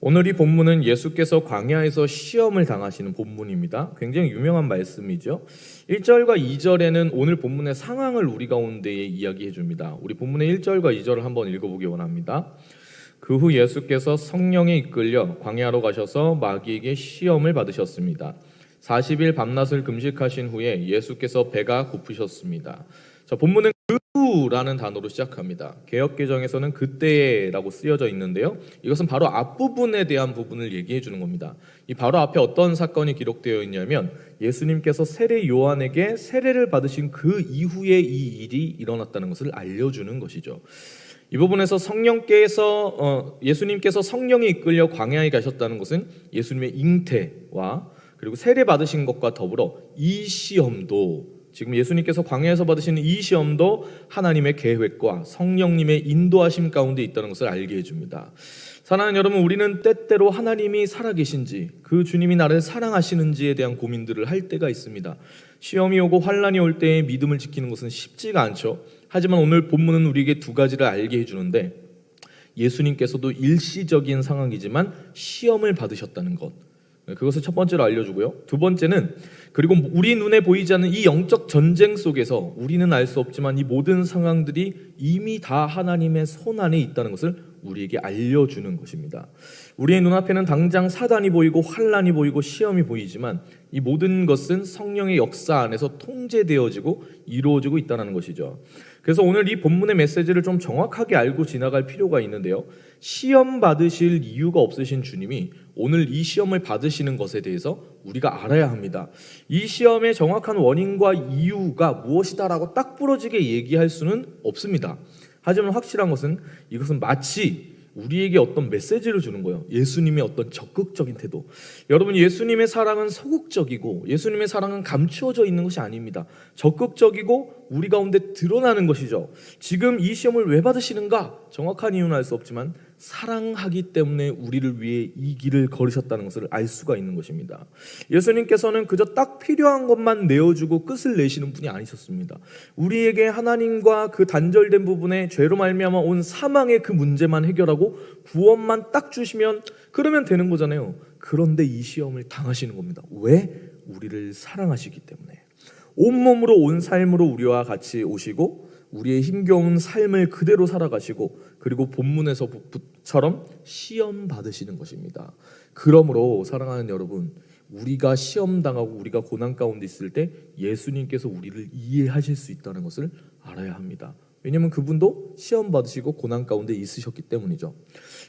오늘 이 본문은 예수께서 광야에서 시험을 당하시는 본문입니다. 굉장히 유명한 말씀이죠. 1절과 2절에는 오늘 본문의 상황을 우리 가운데에 이야기해 줍니다. 우리 본문의 1절과 2절을 한번 읽어보기 원합니다. 그 후 예수께서 성령에 이끌려 광야로 가셔서 마귀에게 시험을 받으셨습니다. 40일 밤낮을 금식하신 후에 예수께서 배가 고프셨습니다. 자, 본문은 그 후라는 단어로 시작합니다. 개역개정에서는 그때라고 쓰여져 있는데요, 이것은 바로 앞부분에 대한 부분을 얘기해 주는 겁니다. 이 바로 앞에 어떤 사건이 기록되어 있냐면 예수님께서 세례 요한에게 세례를 받으신 그 이후에 이 일이 일어났다는 것을 알려주는 것이죠. 이 부분에서 예수님께서 성령에 이끌려 광야에 가셨다는 것은 예수님의 잉태와 그리고 세례 받으신 것과 더불어 이 시험도, 지금 예수님께서 광야에서 받으시는 이 시험도 하나님의 계획과 성령님의 인도하심 가운데 있다는 것을 알게 해줍니다. 사랑하는 여러분, 우리는 때때로 하나님이 살아계신지, 그 주님이 나를 사랑하시는지에 대한 고민들을 할 때가 있습니다. 시험이 오고 환난이 올 때에 믿음을 지키는 것은 쉽지가 않죠. 하지만 오늘 본문은 우리에게 두 가지를 알게 해주는데, 예수님께서도 일시적인 상황이지만 시험을 받으셨다는 것, 그것을 첫 번째로 알려주고요. 두 번째는, 그리고 우리 눈에 보이지 않는 이 영적 전쟁 속에서 우리는 알 수 없지만 이 모든 상황들이 이미 다 하나님의 손 안에 있다는 것을 우리에게 알려주는 것입니다. 우리의 눈앞에는 당장 사단이 보이고 환난이 보이고 시험이 보이지만 이 모든 것은 성령의 역사 안에서 통제되어지고 이루어지고 있다는 것이죠. 그래서 오늘 이 본문의 메시지를 좀 정확하게 알고 지나갈 필요가 있는데요, 시험 받으실 이유가 없으신 주님이 오늘 이 시험을 받으시는 것에 대해서 우리가 알아야 합니다. 이 시험의 정확한 원인과 이유가 무엇이다라고 딱 부러지게 얘기할 수는 없습니다. 하지만 확실한 것은 이것은 마치 우리에게 어떤 메시지를 주는 거예요. 예수님의 어떤 적극적인 태도. 여러분, 예수님의 사랑은 소극적이고 예수님의 사랑은 감추어져 있는 것이 아닙니다. 적극적이고 우리 가운데 드러나는 것이죠. 지금 이 시험을 왜 받으시는가? 정확한 이유는 알 수 없지만 사랑하기 때문에 우리를 위해 이 길을 걸으셨다는 것을 알 수가 있는 것입니다. 예수님께서는 그저 딱 필요한 것만 내어주고 끝을 내시는 분이 아니셨습니다. 우리에게 하나님과 그 단절된 부분에 죄로 말미암아 온 사망의 그 문제만 해결하고 구원만 딱 주시면 그러면 되는 거잖아요. 그런데 이 시험을 당하시는 겁니다. 왜? 우리를 사랑하시기 때문에. 온몸으로 온 삶으로 우리와 같이 오시고 우리의 힘겨운 삶을 그대로 살아가시고, 그리고 본문에서처럼 시험 받으시는 것입니다. 그러므로 사랑하는 여러분, 우리가 시험당하고 우리가 고난 가운데 있을 때 예수님께서 우리를 이해하실 수 있다는 것을 알아야 합니다. 왜냐하면 그분도 시험 받으시고 고난 가운데 있으셨기 때문이죠.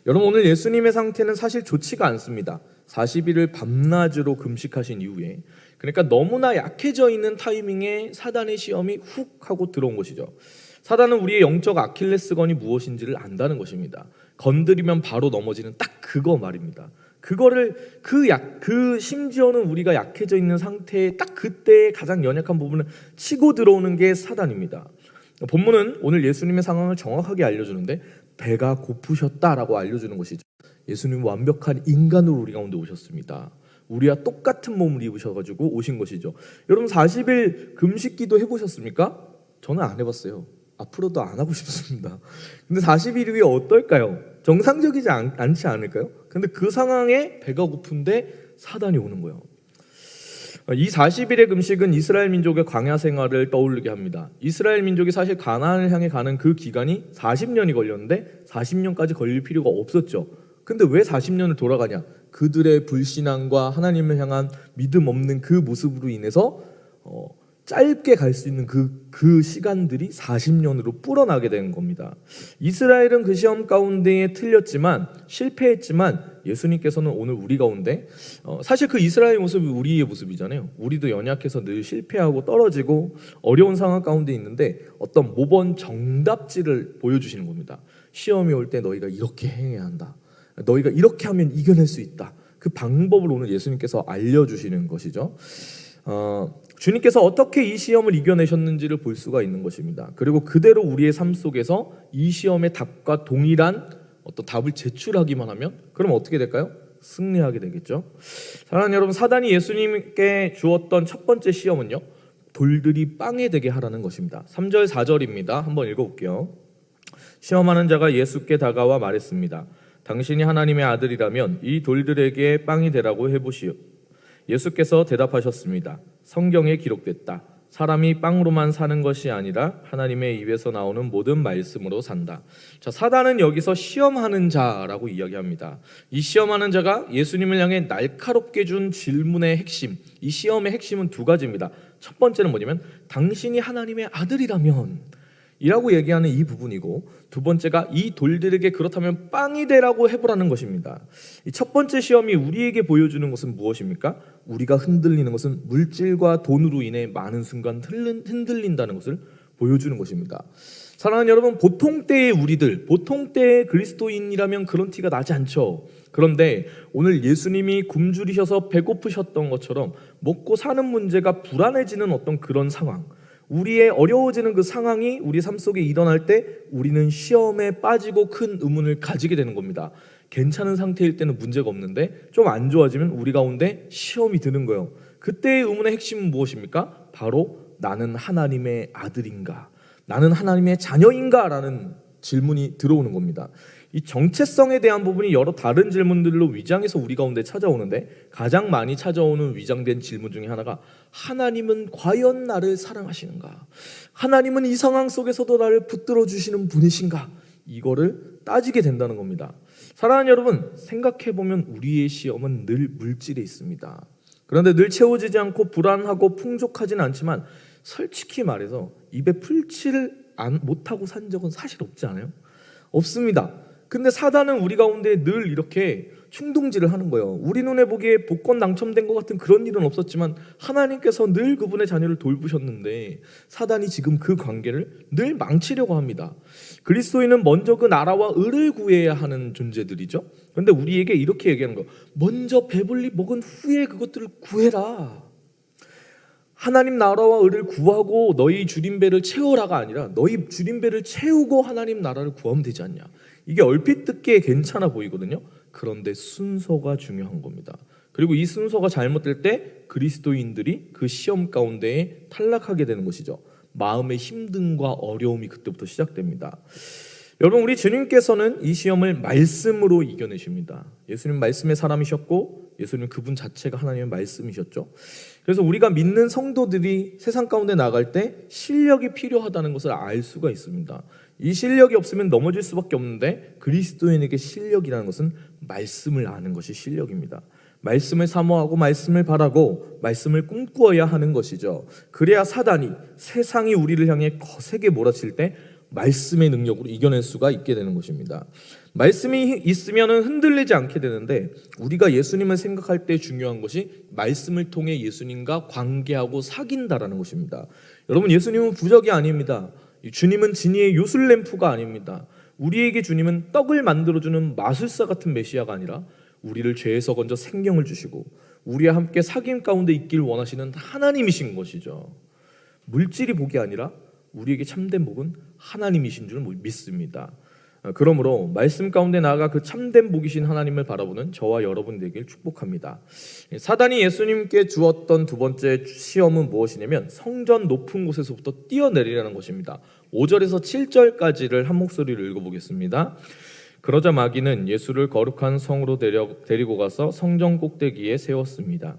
여러분, 오늘 예수님의 상태는 사실 좋지가 않습니다. 40일을 밤낮으로 금식하신 이후에, 그러니까 너무나 약해져 있는 타이밍에 사단의 시험이 훅 하고 들어온 것이죠. 사단은 우리의 영적 아킬레스건이 무엇인지를 안다는 것입니다. 건드리면 바로 넘어지는 딱 그거 말입니다. 그거를 심지어는 우리가 약해져 있는 상태에 딱 그때의 가장 연약한 부분을 치고 들어오는 게 사단입니다. 본문은 오늘 예수님의 상황을 정확하게 알려주는데 배가 고프셨다라고 알려주는 것이죠. 예수님은 완벽한 인간으로 우리 가운데 오셨습니다. 우리와 똑같은 몸을 입으셔가지고 오신 것이죠. 여러분, 40일 금식기도 해보셨습니까? 저는 안 해봤어요. 앞으로도 안 하고 싶습니다. 근데 40일 후에 어떨까요? 정상적이지 않지 않을까요? 근데 그 상황에 배가 고픈데 사단이 오는 거예요. 이 40일의 금식은 이스라엘 민족의 광야 생활을 떠올리게 합니다. 이스라엘 민족이 사실 가나안을 향해 가는 그 기간이 40년이 걸렸는데 40년까지 걸릴 필요가 없었죠. 근데 왜 40년을 돌아가냐? 그들의 불신앙과 하나님을 향한 믿음 없는 그 모습으로 인해서 짧게 갈 수 있는 그 시간들이 40년으로 불어나게 된 겁니다. 이스라엘은 그 시험 가운데에 틀렸지만, 실패했지만 예수님께서는 오늘 우리 가운데, 사실 그 이스라엘 모습이 우리의 모습이잖아요. 우리도 연약해서 늘 실패하고 떨어지고 어려운 상황 가운데 있는데 어떤 모범 정답지를 보여주시는 겁니다. 시험이 올 때 너희가 이렇게 행해야 한다. 너희가 이렇게 하면 이겨낼 수 있다. 그 방법을 오늘 예수님께서 알려주시는 것이죠. 주님께서 어떻게 이 시험을 이겨내셨는지를 볼 수가 있는 것입니다. 그리고 그대로 우리의 삶 속에서 이 시험의 답과 동일한 어떤 답을 제출하기만 하면 그럼 어떻게 될까요? 승리하게 되겠죠. 사랑하는 여러분, 사단이 예수님께 주었던 첫 번째 시험은요, 돌들이 빵에 되게 하라는 것입니다. 3절 4절입니다. 한번 읽어볼게요. 시험하는 자가 예수께 다가와 말했습니다. 당신이 하나님의 아들이라면 이 돌들에게 빵이 되라고 해보시오. 예수께서 대답하셨습니다. 성경에 기록됐다. 사람이 빵으로만 사는 것이 아니라 하나님의 입에서 나오는 모든 말씀으로 산다. 자, 사단은 여기서 시험하는 자라고 이야기합니다. 이 시험하는 자가 예수님을 향해 날카롭게 준 질문의 핵심, 이 시험의 핵심은 두 가지입니다. 첫 번째는 뭐냐면 당신이 하나님의 아들이라면 이라고 얘기하는 이 부분이고, 두 번째가 이 돌들에게 그렇다면 빵이 되라고 해보라는 것입니다. 이 첫 번째 시험이 우리에게 보여주는 것은 무엇입니까? 우리가 흔들리는 것은 물질과 돈으로 인해 많은 순간 흔들린다는 것을 보여주는 것입니다. 사랑하는 여러분, 보통 때의 우리들, 보통 때의 그리스도인이라면 그런 티가 나지 않죠. 그런데 오늘 예수님이 굶주리셔서 배고프셨던 것처럼 먹고 사는 문제가 불안해지는 어떤 그런 상황, 우리의 어려워지는 그 상황이 우리 삶 속에 일어날 때 우리는 시험에 빠지고 큰 의문을 가지게 되는 겁니다. 괜찮은 상태일 때는 문제가 없는데 좀 안 좋아지면 우리 가운데 시험이 드는 거예요. 그때의 의문의 핵심은 무엇입니까? 바로 나는 하나님의 아들인가? 나는 하나님의 자녀인가? 라는 질문이 들어오는 겁니다. 이 정체성에 대한 부분이 여러 다른 질문들로 위장해서 우리 가운데 찾아오는데, 가장 많이 찾아오는 위장된 질문 중에 하나가 하나님은 과연 나를 사랑하시는가? 하나님은 이 상황 속에서도 나를 붙들어 주시는 분이신가? 이거를 따지게 된다는 겁니다. 사랑하는 여러분, 생각해보면 우리의 시험은 늘 물질에 있습니다. 그런데 늘 채워지지 않고 불안하고 풍족하지는 않지만 솔직히 말해서 입에 풀칠을 못하고 산 적은 사실 없지 않아요? 없습니다. 근데 사단은 우리 가운데 늘 이렇게 충동질을 하는 거예요. 우리 눈에 보기에 복권 당첨된 것 같은 그런 일은 없었지만 하나님께서 늘 그분의 자녀를 돌보셨는데 사단이 지금 그 관계를 늘 망치려고 합니다. 그리스도인은 먼저 그 나라와 의를 구해야 하는 존재들이죠. 그런데 우리에게 이렇게 얘기하는 거예요. 먼저 배불리 먹은 후에 그것들을 구해라. 하나님 나라와 의를 구하고 너희 줄임배를 채워라가 아니라 너희 줄임배를 채우고 하나님 나라를 구하면 되지 않냐. 이게 얼핏 듣기에 괜찮아 보이거든요. 그런데 순서가 중요한 겁니다. 그리고 이 순서가 잘못될 때 그리스도인들이 그 시험 가운데에 탈락하게 되는 것이죠. 마음의 힘듦과 어려움이 그때부터 시작됩니다. 여러분, 우리 주님께서는 이 시험을 말씀으로 이겨내십니다. 예수님 말씀의 사람이셨고 예수님 그분 자체가 하나님의 말씀이셨죠. 그래서 우리가 믿는 성도들이 세상 가운데 나갈 때 실력이 필요하다는 것을 알 수가 있습니다. 이 실력이 없으면 넘어질 수밖에 없는데 그리스도인에게 실력이라는 것은 말씀을 아는 것이 실력입니다. 말씀을 사모하고 말씀을 바라고 말씀을 꿈꾸어야 하는 것이죠. 그래야 사단이, 세상이 우리를 향해 거세게 몰아칠 때 말씀의 능력으로 이겨낼 수가 있게 되는 것입니다. 말씀이 있으면 흔들리지 않게 되는데, 우리가 예수님을 생각할 때 중요한 것이 말씀을 통해 예수님과 관계하고 사귄다라는 것입니다. 여러분, 예수님은 부적이 아닙니다. 주님은 진리의 요술램프가 아닙니다. 우리에게 주님은 떡을 만들어주는 마술사 같은 메시아가 아니라 우리를 죄에서 건져 생명을 주시고 우리와 함께 사귐 가운데 있길 원하시는 하나님이신 것이죠. 물질이 복이 아니라 우리에게 참된 복은 하나님이신 줄 믿습니다. 그러므로 말씀 가운데 나아가 그 참된 복이신 하나님을 바라보는 저와 여러분 되길 축복합니다. 사단이 예수님께 주었던 두 번째 시험은 무엇이냐면 성전 높은 곳에서부터 뛰어내리라는 것입니다. 5절에서 7절까지를 한 목소리로 읽어보겠습니다. 그러자 마귀는 예수를 거룩한 성으로 데리고 가서 성전 꼭대기에 세웠습니다.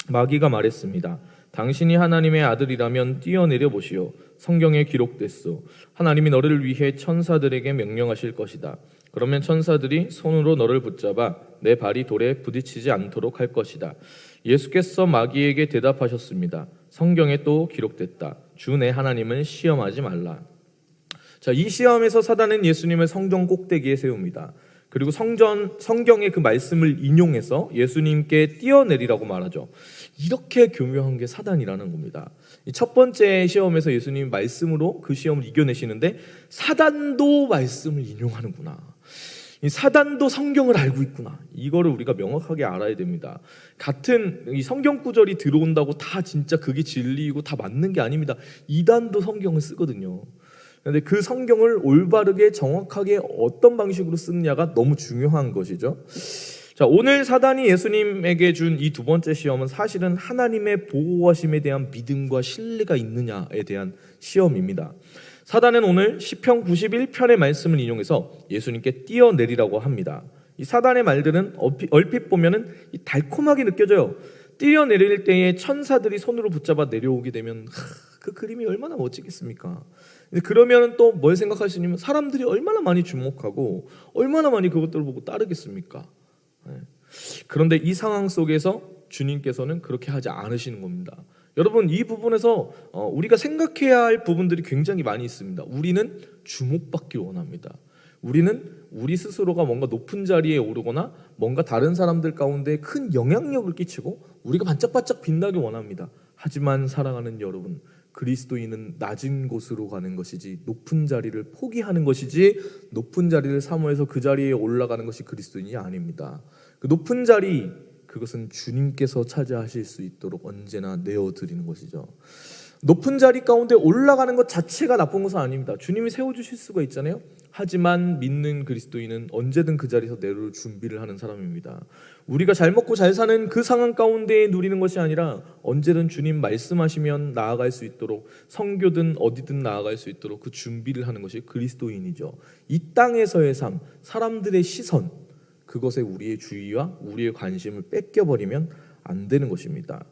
마귀가 말했습니다. 당신이 하나님의 아들이라면 뛰어내려 보시오. 성경에 기록됐소. 하나님이 너를 위해 천사들에게 명령하실 것이다. 그러면 천사들이 손으로 너를 붙잡아 내 발이 돌에 부딪히지 않도록 할 것이다. 예수께서 마귀에게 대답하셨습니다. 성경에 또 기록됐다. 주 내 하나님을 시험하지 말라. 자, 이 시험에서 사단은 예수님을 성전 꼭대기에 세웁니다. 그리고 성경의 그 말씀을 인용해서 예수님께 뛰어내리라고 말하죠. 이렇게 교묘한 게 사단이라는 겁니다. 첫 번째 시험에서 예수님이 말씀으로 그 시험을 이겨내시는데 사단도 말씀을 인용하는구나. 이 사단도 성경을 알고 있구나. 이거를 우리가 명확하게 알아야 됩니다. 같은 이 성경 구절이 들어온다고 다 진짜 그게 진리이고 다 맞는 게 아닙니다. 이단도 성경을 쓰거든요. 그런데 그 성경을 올바르게 정확하게 어떤 방식으로 쓰느냐가 너무 중요한 것이죠. 자, 오늘 사단이 예수님에게 준 이 두 번째 시험은 사실은 하나님의 보호하심에 대한 믿음과 신뢰가 있느냐에 대한 시험입니다. 사단은 오늘 시편 91편의 말씀을 인용해서 예수님께 뛰어내리라고 합니다. 이 사단의 말들은 얼핏 보면은 달콤하게 느껴져요. 뛰어내릴 때에 천사들이 손으로 붙잡아 내려오게 되면 그 그림이 얼마나 멋지겠습니까? 그러면 또 뭘 생각할 수 있냐면 사람들이 얼마나 많이 주목하고 얼마나 많이 그것들을 보고 따르겠습니까? 그런데 이 상황 속에서 주님께서는 그렇게 하지 않으시는 겁니다. 여러분, 이 부분에서 우리가 생각해야 할 부분들이 굉장히 많이 있습니다. 우리는 주목받기 원합니다. 우리는 우리 스스로가 뭔가 높은 자리에 오르거나 뭔가 다른 사람들 가운데 큰 영향력을 끼치고 우리가 반짝반짝 빛나기 원합니다. 하지만 사랑하는 여러분, 그리스도인은 낮은 곳으로 가는 것이지 높은 자리를 포기하는 것이지 높은 자리를 사모해서 그 자리에 올라가는 것이 그리스도인이 아닙니다. 그 높은 자리, 그것은 주님께서 차지하실 수 있도록 언제나 내어드리는 것이죠. 높은 자리 가운데 올라가는 것 자체가 나쁜 것은 아닙니다. 주님이 세워주실 수가 있잖아요. 하지만 믿는 그리스도인은 언제든 그 자리에서 내려올 준비를 하는 사람입니다. 우리가 잘 먹고 잘 사는 그 상황 가운데 누리는 것이 아니라 언제든 주님 말씀하시면 나아갈 수 있도록, 선교든 어디든 나아갈 수 있도록 그 준비를 하는 것이 그리스도인이죠. 이 땅에서의 삶, 사람들의 시선, 그것에 우리의 주의와 우리의 관심을 뺏겨버리면 안 되는 것입니다.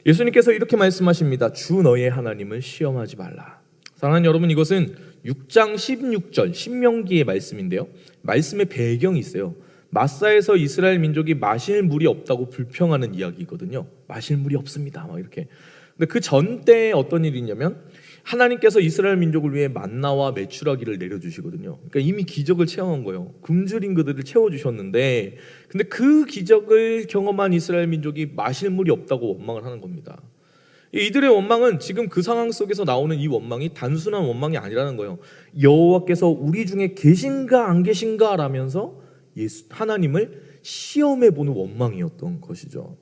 예수님께서 이렇게 말씀하십니다. 주 너의 하나님을 시험하지 말라. 사랑하는 여러분, 이것은 6장 16절 신명기의 말씀인데요. 말씀의 배경이 있어요. 마사에서 이스라엘 민족이 마실 물이 없다고 불평하는 이야기거든요. 마실 물이 없습니다, 막 이렇게. 근데 그 전 때에 어떤 일이 있냐면 하나님께서 이스라엘 민족을 위해 만나와 메추라기를 내려주시거든요. 그러니까 이미 기적을 체험한 거예요. 굶주린 그들을 채워주셨는데, 근데 그 기적을 경험한 이스라엘 민족이 마실 물이 없다고 원망을 하는 겁니다. 이들의 원망은 지금 그 상황 속에서 나오는 이 원망이 단순한 원망이 아니라는 거예요. 여호와께서 우리 중에 계신가 안 계신가 라면서 하나님을 시험해 보는 원망이었던 것이죠.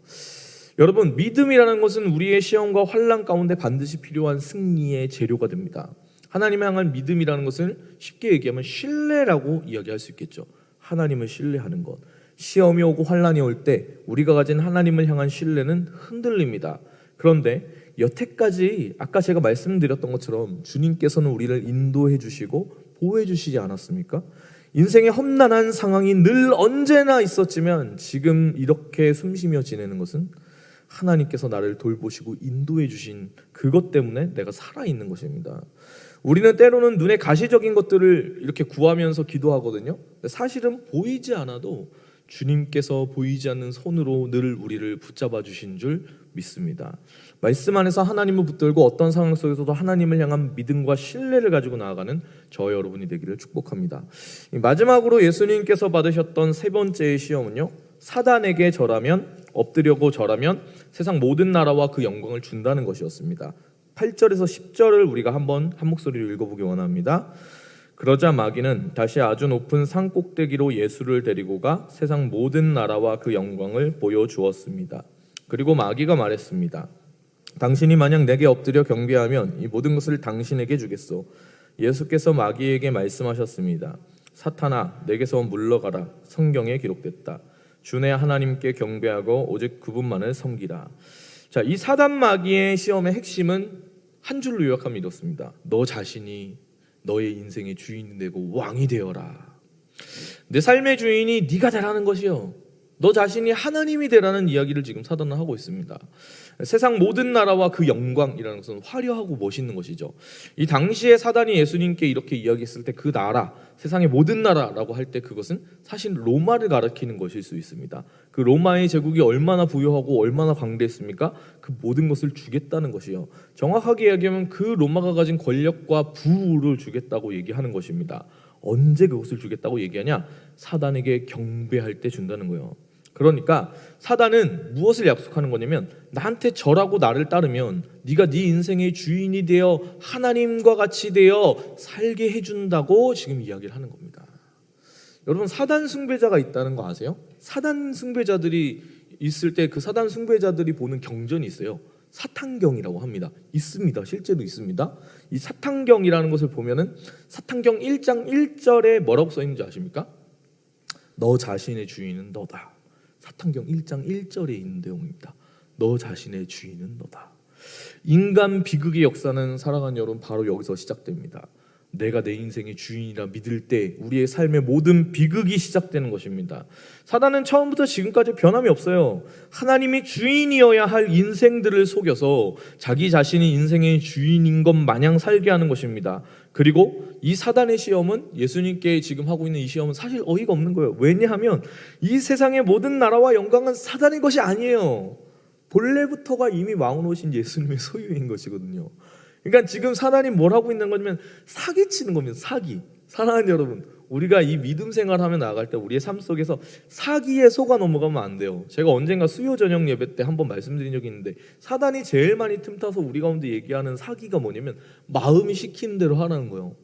여러분, 믿음이라는 것은 우리의 시험과 환난 가운데 반드시 필요한 승리의 재료가 됩니다. 하나님을 향한 믿음이라는 것을 쉽게 얘기하면 신뢰라고 이야기할 수 있겠죠. 하나님을 신뢰하는 것. 시험이 오고 환난이 올 때 우리가 가진 하나님을 향한 신뢰는 흔들립니다. 그런데 여태까지 아까 제가 말씀드렸던 것처럼 주님께서는 우리를 인도해 주시고 보호해 주시지 않았습니까? 인생의 험난한 상황이 늘 언제나 있었지만 지금 이렇게 숨쉬며 지내는 것은 하나님께서 나를 돌보시고 인도해 주신 그것 때문에 내가 살아있는 것입니다. 우리는 때로는 눈에 가시적인 것들을 이렇게 구하면서 기도하거든요. 사실은 보이지 않아도 주님께서 보이지 않는 손으로 늘 우리를 붙잡아 주신 줄 믿습니다. 말씀 안에서 하나님을 붙들고 어떤 상황 속에서도 하나님을 향한 믿음과 신뢰를 가지고 나아가는 저 여러분이 되기를 축복합니다. 마지막으로 예수님께서 받으셨던 세 번째의 시험은요, 사단에게 엎드려고 절하면 세상 모든 나라와 그 영광을 준다는 것이었습니다. 8절에서 10절을 우리가 한번 한 목소리로 읽어보기 원합니다. 그러자 마귀는 다시 아주 높은 산 꼭대기로 예수를 데리고 가 세상 모든 나라와 그 영광을 보여주었습니다. 그리고 마귀가 말했습니다. 당신이 만약 내게 엎드려 경배하면 이 모든 것을 당신에게 주겠소. 예수께서 마귀에게 말씀하셨습니다. 사탄아, 내게서 물러가라. 성경에 기록됐다. 주내 하나님께 경배하고 오직 그분만을 섬기라. 자, 이 사단 마귀의 시험의 핵심은 한 줄로 요약하면 이렇습니다. 너 자신이 너의 인생의 주인이 되고 왕이 되어라. 내 삶의 주인이 네가 되라는 것이요, 너 자신이 하나님이 되라는 이야기를 지금 사단은 하고 있습니다. 세상 모든 나라와 그 영광이라는 것은 화려하고 멋있는 것이죠. 이 당시에 사단이 예수님께 이렇게 이야기했을 때 그 나라, 세상의 모든 나라라고 할 때 그것은 사실 로마를 가리키는 것일 수 있습니다. 그 로마의 제국이 얼마나 부유하고 얼마나 광대했습니까? 그 모든 것을 주겠다는 것이요, 정확하게 이야기하면 그 로마가 가진 권력과 부를 주겠다고 얘기하는 것입니다. 언제 그것을 주겠다고 얘기하냐? 사단에게 경배할 때 준다는 거예요. 그러니까 사단은 무엇을 약속하는 거냐면, 나한테 절하고 나를 따르면 네가 네 인생의 주인이 되어 하나님과 같이 되어 살게 해준다고 지금 이야기를 하는 겁니다. 여러분, 사단 숭배자가 있다는 거 아세요? 사단 숭배자들이 있을 때 그 사단 숭배자들이 보는 경전이 있어요. 사탄경이라고 합니다. 있습니다. 실제로 있습니다. 이 사탄경이라는 것을 보면은 사탄경 1장 1절에 뭐라고 써 있는지 아십니까? 너 자신의 주인은 너다. 사탄경 1장 1절에 있는 내용입니다. 너 자신의 주인은 너다. 인간 비극의 역사는 사랑하는 여러분 바로 여기서 시작됩니다. 내가 내 인생의 주인이라 믿을 때 우리의 삶의 모든 비극이 시작되는 것입니다. 사단은 처음부터 지금까지 변함이 없어요. 하나님이 주인이어야 할 인생들을 속여서 자기 자신이 인생의 주인인 것 마냥 살게 하는 것입니다. 그리고 이 사단의 시험은, 예수님께 지금 하고 있는 이 시험은 사실 어이가 없는 거예요. 왜냐하면 이 세상의 모든 나라와 영광은 사단의 것이 아니에요. 본래부터가 이미 왕으로신 예수님의 소유인 것이거든요. 그러니까 지금 사단이 뭘 하고 있는 거냐면 사기치는 겁니다. 사기. 사랑하는 여러분, 우리가 이 믿음 생활하며 나아갈 때 우리의 삶 속에서 사기에 속아 넘어가면 안 돼요. 제가 언젠가 수요 저녁 예배 때 한번 말씀드린 적이 있는데, 사단이 제일 많이 틈타서 우리 가운데 얘기하는 사기가 뭐냐면 마음이 시키는 대로 하라는 거예요.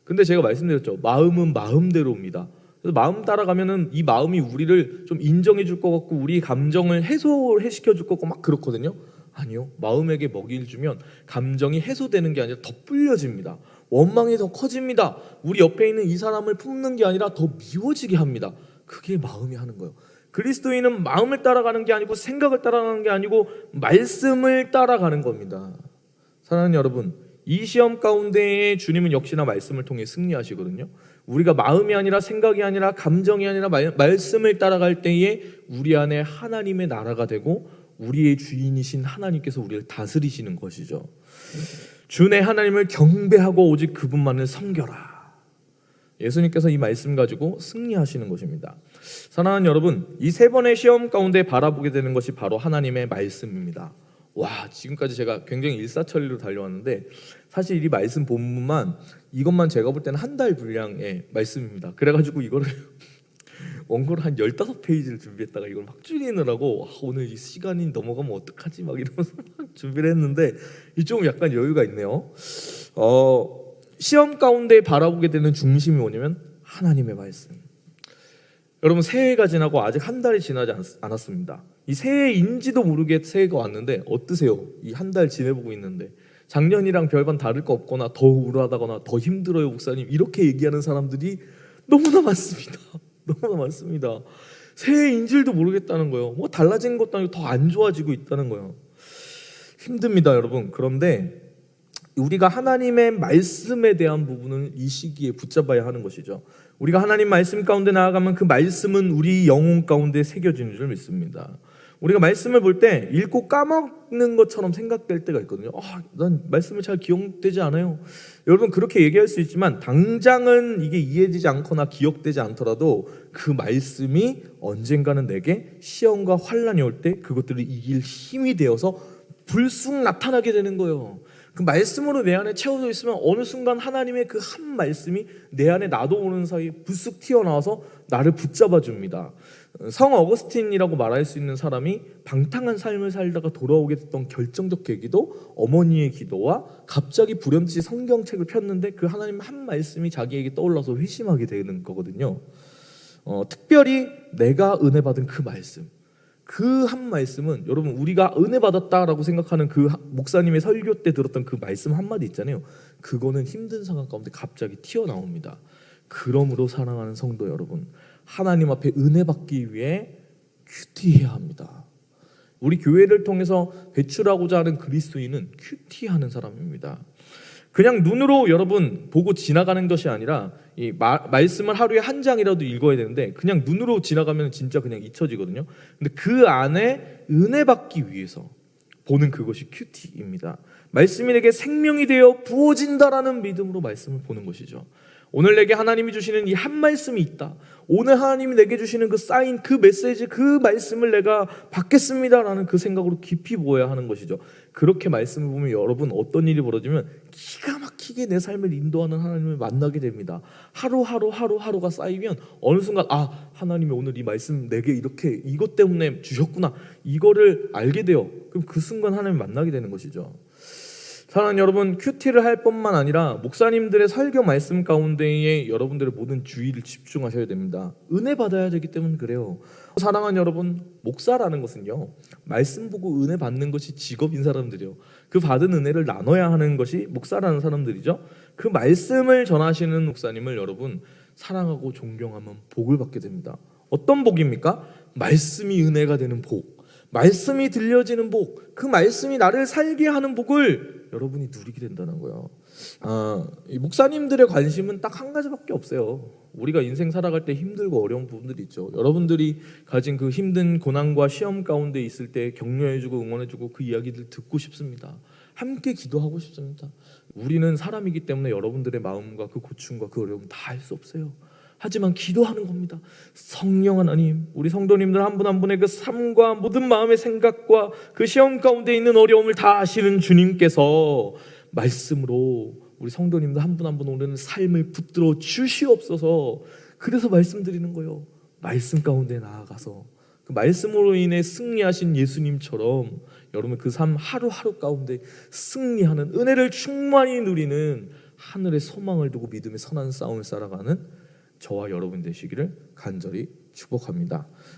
근데 제가 말씀드렸죠. 마음은 마음대로입니다. 그래서 마음 따라가면은 이 마음이 우리를 좀 인정해 줄 것 같고 우리 감정을 해소시켜 줄 것 같고 막 그렇거든요. 아니요. 마음에게 먹이를 주면 감정이 해소되는 게 아니라 더 불려집니다. 원망이 더 커집니다. 우리 옆에 있는 이 사람을 품는 게 아니라 더 미워지게 합니다. 그게 마음이 하는 거예요. 그리스도인은 마음을 따라가는 게 아니고 생각을 따라가는 게 아니고 말씀을 따라가는 겁니다. 사랑하는 여러분, 이 시험 가운데에 주님은 역시나 말씀을 통해 승리하시거든요. 우리가 마음이 아니라 생각이 아니라 감정이 아니라 말씀을 따라갈 때에 우리 안에 하나님의 나라가 되고 우리의 주인이신 하나님께서 우리를 다스리시는 것이죠. 주 내 하나님을 경배하고 오직 그분만을 섬겨라. 예수님께서 이 말씀 가지고 승리하시는 것입니다. 사랑하는 여러분, 이 세 번의 시험 가운데 바라보게 되는 것이 바로 하나님의 말씀입니다. 와, 지금까지 제가 굉장히 일사천리로 달려왔는데 사실 이 말씀 본문만 이것만 제가 볼 때는 한 달 분량의 말씀입니다. 그래가지고 이거를 원고를 한 15페이지를 준비했다가 이걸 막 줄이느라고 오늘 이 시간이 넘어가면 어떡하지 막 이러면서 막 준비를 했는데 좀 약간 여유가 있네요. 시험 가운데 바라보게 되는 중심이 뭐냐면 하나님의 말씀. 여러분, 새해가 지나고 아직 한 달이 지나지 않았습니다. 이 새해인지도 모르게 새해가 왔는데 어떠세요? 이 한 달 지내보고 있는데 작년이랑 별반 다를 거 없거나 더 우울하다거나 더 힘들어요 목사님 이렇게 얘기하는 사람들이 너무나 많습니다. 너무나 많습니다. 새해인 줄도 모르겠다는 거예요. 뭐 달라진 것도 아니고 더 안 좋아지고 있다는 거예요. 힘듭니다, 여러분. 그런데 우리가 하나님의 말씀에 대한 부분은 이 시기에 붙잡아야 하는 것이죠. 우리가 하나님 말씀 가운데 나아가면 그 말씀은 우리 영혼 가운데 새겨지는 줄 믿습니다. 우리가 말씀을 볼 때 읽고 까먹는 것처럼 생각될 때가 있거든요. 난 말씀을 잘 기억되지 않아요. 여러분, 그렇게 얘기할 수 있지만 당장은 이게 이해되지 않거나 기억되지 않더라도 그 말씀이 언젠가는 내게 시험과 환난이 올 때 그것들을 이길 힘이 되어서 불쑥 나타나게 되는 거예요. 그 말씀으로 내 안에 채워져 있으면 어느 순간 하나님의 그 한 말씀이 내 안에 나도 모르는 사이에 불쑥 튀어나와서 나를 붙잡아 줍니다. 성 어거스틴이라고 말할 수 있는 사람이 방탕한 삶을 살다가 돌아오게 됐던 결정적 계기도 어머니의 기도와 갑자기 불현듯이 성경책을 폈는데 그 하나님 한 말씀이 자기에게 떠올라서 회심하게 되는 거거든요. 특별히 내가 은혜 받은 그 말씀, 그 한 말씀은 여러분, 우리가 은혜 받았다라고 생각하는 그 목사님의 설교 때 들었던 그 말씀 한마디 있잖아요. 그거는 힘든 상황 가운데 갑자기 튀어나옵니다. 그러므로 사랑하는 성도 여러분, 하나님 앞에 은혜 받기 위해 큐티해야 합니다. 우리 교회를 통해서 배출하고자 하는 그리스도인은 큐티하는 사람입니다. 그냥 눈으로 여러분 보고 지나가는 것이 아니라 이 말씀을 하루에 한 장이라도 읽어야 되는데 그냥 눈으로 지나가면 진짜 그냥 잊혀지거든요. 근데 그 안에 은혜 받기 위해서 보는 그것이 큐티입니다. 말씀이 내게 생명이 되어 부어진다라는 믿음으로 말씀을 보는 것이죠. 오늘 내게 하나님이 주시는 이 한 말씀이 있다. 오늘 하나님이 내게 주시는 그 사인, 그 메시지, 그 말씀을 내가 받겠습니다라는 그 생각으로 깊이 보아야 하는 것이죠. 그렇게 말씀을 보면 여러분 어떤 일이 벌어지면 기가 막히게 내 삶을 인도하는 하나님을 만나게 됩니다. 하루하루가 쌓이면 어느 순간 하나님이 오늘 이 말씀 내게 이렇게 이것 때문에 주셨구나 이거를 알게 돼요. 그럼 그 순간 하나님을 만나게 되는 것이죠. 사랑하는 여러분, 큐티를 할 뿐만 아니라 목사님들의 설교 말씀 가운데에 여러분들의 모든 주의를 집중하셔야 됩니다. 은혜 받아야 되기 때문에 그래요. 사랑하는 여러분, 목사라는 것은요, 말씀 보고 은혜 받는 것이 직업인 사람들이요, 그 받은 은혜를 나눠야 하는 것이 목사라는 사람들이죠. 그 말씀을 전하시는 목사님을 여러분 사랑하고 존경하면 복을 받게 됩니다. 어떤 복입니까? 말씀이 은혜가 되는 복, 말씀이 들려지는 복, 그 말씀이 나를 살게 하는 복을 여러분이 누리게 된다는 거예요. 이 목사님들의 관심은 딱 한 가지밖에 없어요. 우리가 인생 살아갈 때 힘들고 어려운 부분들이 있죠. 여러분들이 가진 그 힘든 고난과 시험 가운데 있을 때 격려해주고 응원해주고 그 이야기들 듣고 싶습니다. 함께 기도하고 싶습니다. 우리는 사람이기 때문에 여러분들의 마음과 그 고충과 그 어려움 다 알 수 없어요. 하지만 기도하는 겁니다. 성령 하나님, 우리 성도님들 한 분 한 분의 그 삶과 모든 마음의 생각과 그 시험 가운데 있는 어려움을 다 아시는 주님께서 말씀으로 우리 성도님들 한 분 한 분 오늘 삶을 붙들어 주시옵소서. 그래서 말씀드리는 거예요. 말씀 가운데 나아가서 그 말씀으로 인해 승리하신 예수님처럼 여러분 그 삶 하루하루 가운데 승리하는 은혜를 충만히 누리는 하늘의 소망을 두고 믿음의 선한 싸움을 살아가는 저와 여러분 되시기를 간절히 축복합니다.